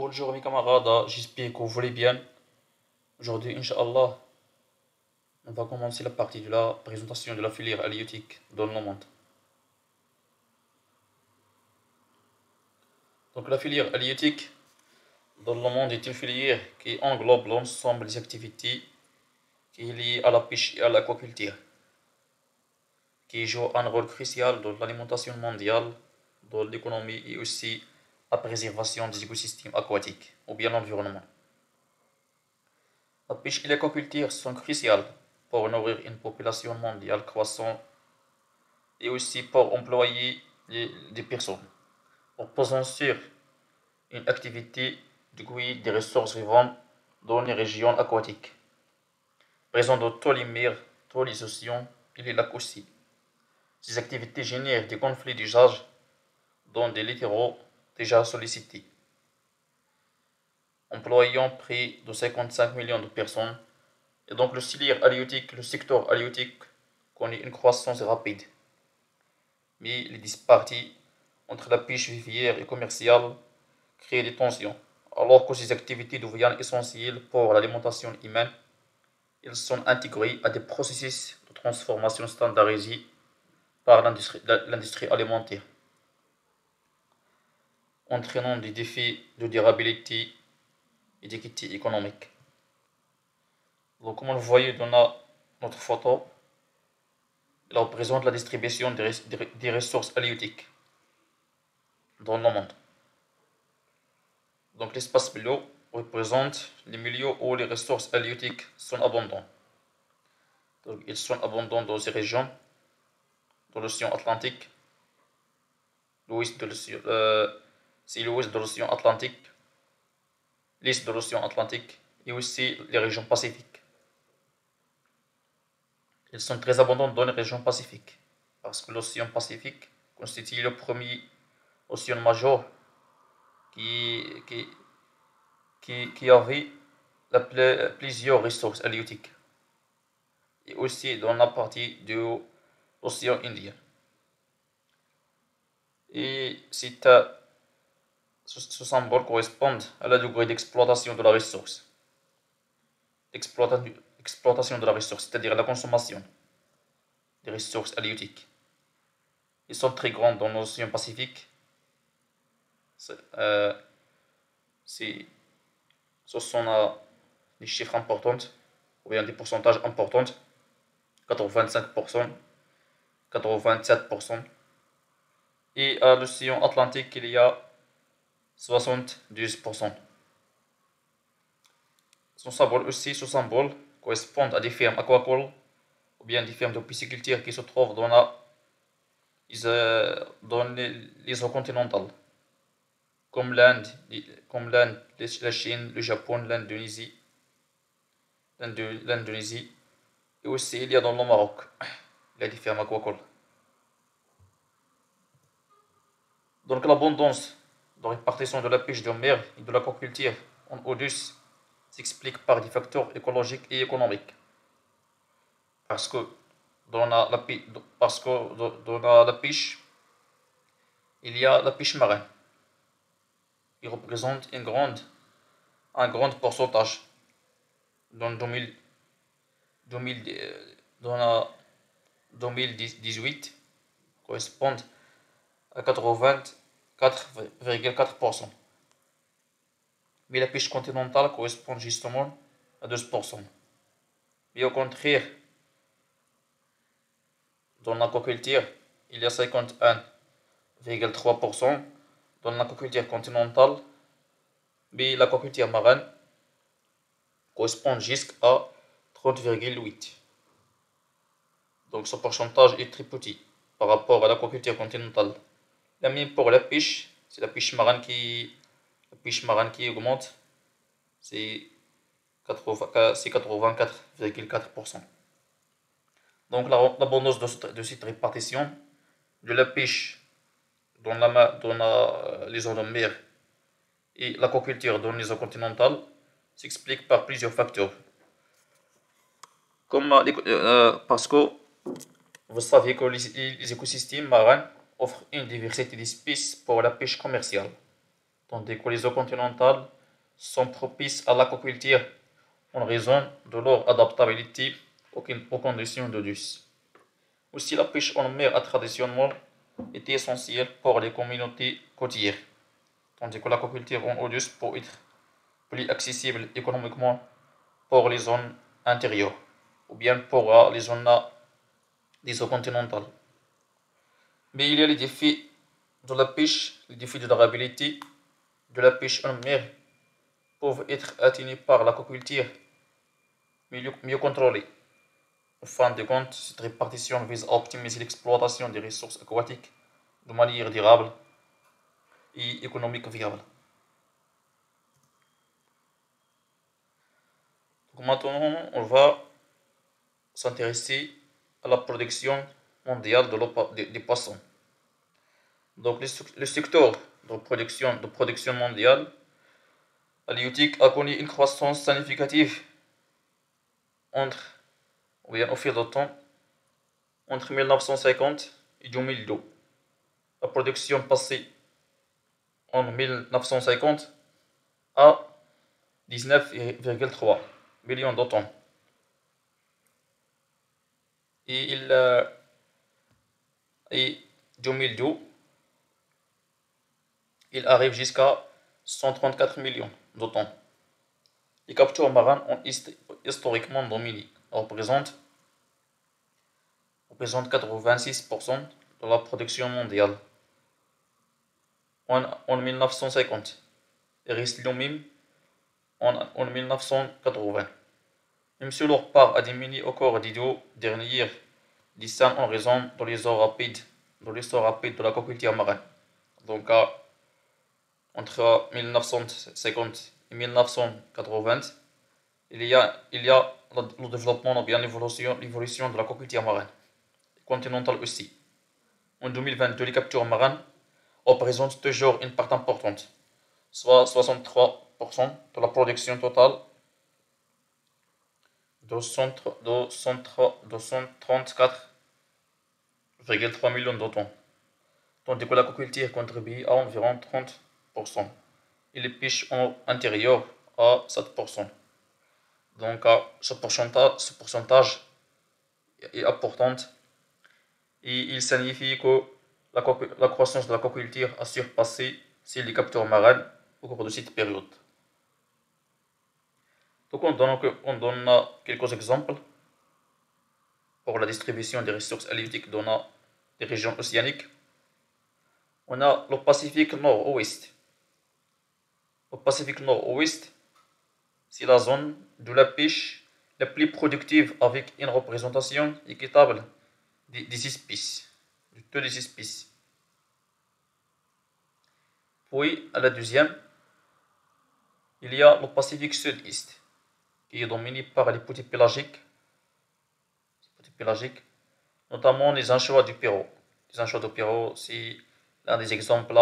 Bonjour mes camarades, j'espère que vous allez bien. Aujourd'hui, Inch'Allah, on va commencer la partie de la présentation de la filière halieutique dans le monde. Donc la filière halieutique dans le monde est une filière qui englobe l'ensemble des activités qui est liées à la pêche et à l'aquaculture, qui joue un rôle crucial dans l'alimentation mondiale, dans l'économie et aussi la préservation des écosystèmes aquatiques ou bien l'environnement. La pêche et l'aquaculture sont cruciales pour nourrir une population mondiale croissante et aussi pour employer des personnes, reposant sur une activité de cueillette des ressources vivantes dans les régions aquatiques, présentes dans tous les mers, tous les océans et les lacs aussi. Ces activités génèrent des conflits d'usage dans des littoraux déjà sollicités, employant près de 55 millions de personnes. Et donc le secteur halieutique connaît une croissance rapide. Mais les disparités entre la pêche vivrière et commerciale créent des tensions. Alors que ces activités deviennent essentielles pour l'alimentation humaine, elles sont intégrées à des processus de transformation standardisés par l'industrie alimentaire, entraînant des défis de durabilité et d'équité économique. Donc, comme vous voyez dans notre photo, elle représente la distribution des ressources halieutiques dans le monde. Donc l'espace bleu représente les milieux où les ressources halieutiques sont abondantes. Donc ils sont abondants dans ces régions, dans l'océan Atlantique, c'est l'ouest de l'océan Atlantique, l'est de l'océan Atlantique et aussi les régions pacifiques. Ils sont très abondants dans les régions pacifiques parce que l'océan Pacifique constitue le premier océan majeur qui, qui, qui avait plusieurs ressources halieutiques et aussi dans la partie de l'océan Indien. Et ce symbole correspond à la degré d'exploitation de la ressource. Exploitation de la ressource, c'est-à-dire la consommation des ressources halieutiques. Ils sont très grands dans l'océan Pacifique. Euh, ce sont des chiffres importants, ou bien des pourcentages importants, 85%, 87%. Et à l'océan Atlantique, il y a 72%. Ce symbole correspond à des fermes aquacoles ou bien des fermes de pisciculture qui se trouvent dans les eaux continentales, comme l'Inde, la Chine, le Japon, l'Indonésie, et aussi il y a dans le Maroc, il y a des fermes aquacoles. Donc l'abondance de répartition de la pêche de mer et de l'aquaculture en eau douce s'explique par des facteurs écologiques et économiques. Parce que dans la pêche, il y a la pêche marine, qui représente un grand pourcentage. Dans 2000, 2000, dans la 2018, correspond à 84,4%. Mais la pêche continentale correspond justement à 12%. Mais au contraire, dans l'aquaculture, il y a 51,3% dans l'aquaculture continentale, mais l'aquaculture marine correspond jusqu'à 30,8%. Donc ce pourcentage est très petit par rapport à l'aquaculture continentale. La même pour la pêche, c'est la pêche marine qui augmente, c'est 84,4%. Donc l'abondance de cette répartition de la pêche dans les zones de mer et l'aquaculture dans les eaux continentales s'explique par plusieurs facteurs. Parce que vous savez que les écosystèmes marins offrent une diversité d'espèces pour la pêche commerciale. tandis que les eaux continentales sont propices à l'aquaculture en raison de leur adaptabilité aux conditions d'eau douce. Aussi, la pêche en mer a traditionnellement été essentielle pour les communautés côtières, tandis que l'aquaculture en eau douce peut être plus accessible économiquement pour les zones intérieures, ou bien pour les zones des eaux continentales. Mais il y a les défis de la pêche, les défis de durabilité de la pêche en mer peuvent être atteints par l'aquaculture mieux contrôlée. En fin de compte, cette répartition vise à optimiser l'exploitation des ressources aquatiques de manière durable et économique viable. Donc maintenant, on va s'intéresser à la production mondiale des poissons. Donc le secteur de production mondiale halieutique a connu une croissance significative entre, ou bien au fil du temps, entre 1950 et 2002. La production passée en 1950 à 19,3 millions de tonnes. Et 2002, il arrive jusqu'à 134 millions de tonnes. Les captures marines ont historiquement dominé, représentent 86% de la production mondiale en 1950 et restent le même en 1980. Même si leur part a diminué au cours des 2 dernières décennies en raison de l'essor rapide de l'aquaculture marine. Donc entre 1950 et 1980, il y a le développement ou bien l'évolution de l'aquaculture marine, continentale aussi. En 2022, les captures marines représentent toujours une part importante, soit 63% de la production totale de 134,3 millions de tonnes, tandis que l'aquaculture contribue à environ 30% et les pêches en intérieur à 7%. Donc ce pourcentage est important et il signifie que la croissance de l'aquaculture a surpassé celle des captures marines au cours de cette période. Donc on donne quelques exemples pour la distribution des ressources halieutiques dans les régions océaniques. On a le Pacifique Nord-Ouest. Le Pacifique Nord-Ouest, c'est la zone de la pêche la plus productive avec une représentation équitable des espèces, de toutes les espèces. Puis, à la deuxième, il y a le Pacifique Sud-Est, qui est dominé par les petits pélagiques, notamment les anchois du Pérou. Les anchois du Pérou, c'est l'un des exemples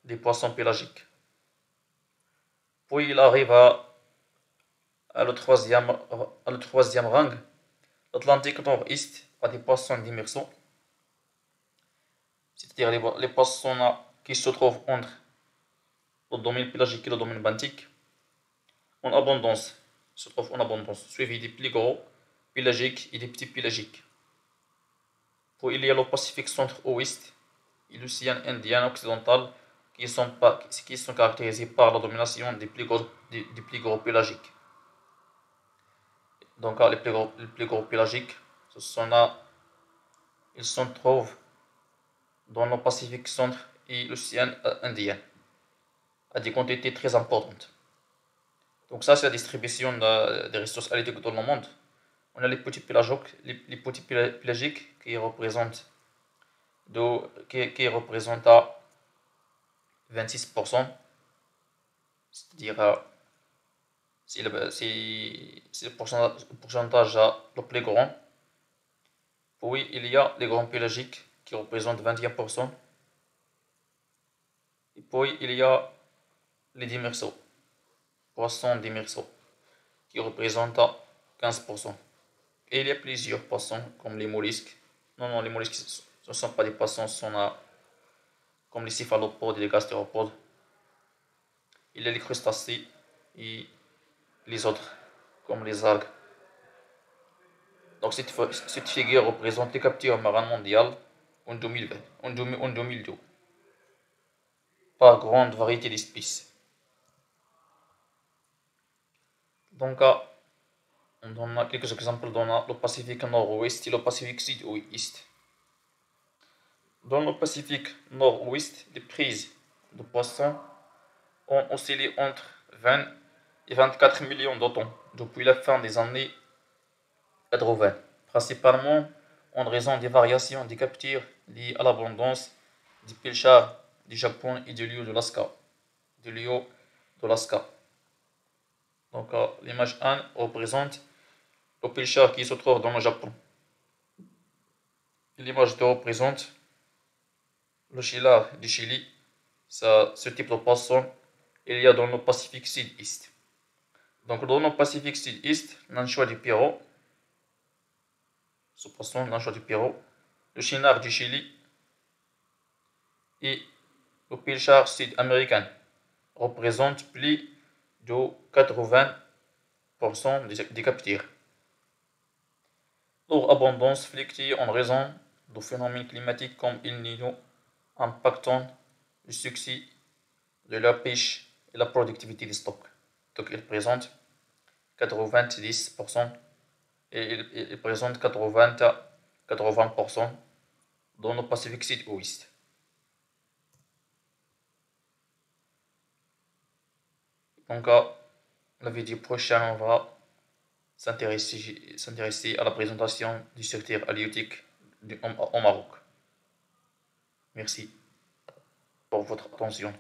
des poissons pélagiques. Puis il arrive à le troisième rang, l'Atlantique Nord-Est, à des poissons démersaux, c'est-à-dire les poissons qui se trouvent entre le domaine pélagique et le domaine benthique, en abondance, suivi des plus gros pélagiques et des petits pélagiques. Puis il y a le Pacifique Centre-Ouest et l'océan Indien occidental qui sont caractérisés par la domination des plus gros pélagiques. Donc les plus gros pélagiques, ils se trouvent dans le Pacifique Centre et l'océan Indien, à des quantités très importantes. Donc ça, c'est la distribution des ressources halieutiques dans le monde. On a les petits pélagiques qui représentent à 26%, c'est-à-dire c'est le pourcentage le plus grand. Puis il y a les grands pélagiques qui représentent 21%. Et puis il y a les démersaux, poissons démersaux, qui représentent 15%. Et il y a plusieurs poissons comme les mollusques. Non, les mollusques ce ne sont pas des poissons, ce sont comme les céphalopodes et les gastéropodes. il y a les crustacés et les autres, comme les algues. Donc cette figure représente les captures marines mondiales en 2020, en 2002, par grande variété d'espèces. Donc, on donne quelques exemples dans le Pacifique nord-ouest et le Pacifique sud-ouest. Dans le Pacifique nord-ouest, les prises de poissons ont oscillé entre 20 et 24 millions de tonnes depuis la fin des années 80, principalement en raison des variations des captures liées à l'abondance des pilchards du Japon et du lieu de l'Alaska. Donc, l'image 1 représente le pilchard qui se trouve dans le Japon. L'image 2 représente le chilard du Chili. Ce type de poisson, il y a dans le Pacifique Sud-Est. Donc, dans le Pacifique Sud-Est, l'anchois du Pérou, ce poisson, l'anchois du Pérou, le chinard du Chili et le pilchard sud-américain représentent plus de 80% des captures. Leur abondance fluctue en raison de phénomènes climatiques comme El Niño impactant le succès de la pêche et la productivité des stocks. Donc ils présentent 90% et ils présentent 80% dans le Pacifique Sud-Ouest. Donc la vidéo prochaine, on va s'intéresser à la présentation du secteur halieutique au Maroc. Merci pour votre attention.